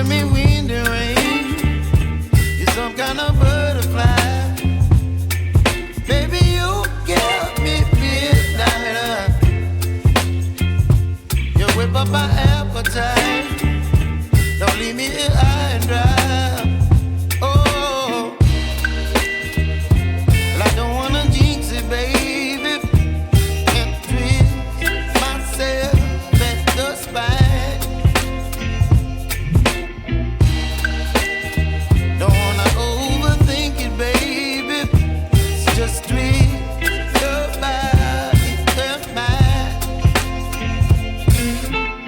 giving me wind and rain. You're some kind of butterfly. Baby, you give me midnight. You whip up my appetite. Don't leave me here high and dry. Oh, well, I don't wanna jinx it, baby. Can't twist myself at the spine. Don't wanna overthink it, baby. It's just twist your body and mine.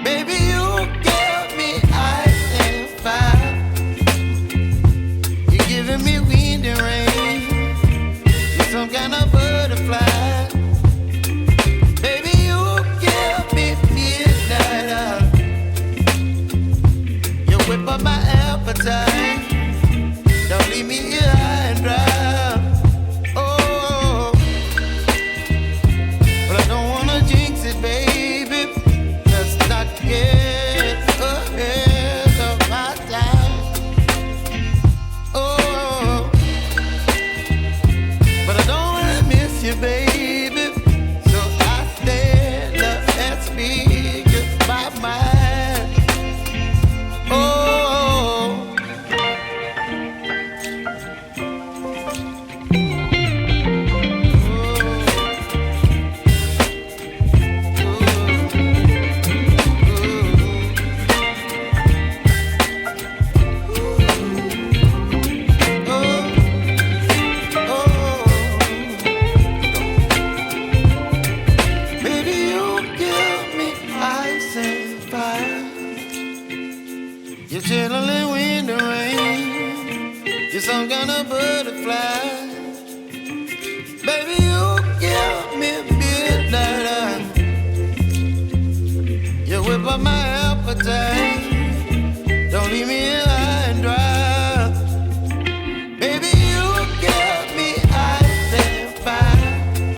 Baby, you give me ice and fire. You're giving me wind and rain. You're some kind of butterfly. Baby, you give me midnight. You whip up my appetite. Don't leave me here high and dry. Oh, but I don't wanna jinx it, baby. Let's not get ahead of my time. Oh, but I don't wanna miss you, baby. So I stand up and speak my mind. Oh. Baby, you give me ice and fire. You're chilling in wind and rain. You're some kind of butterfly.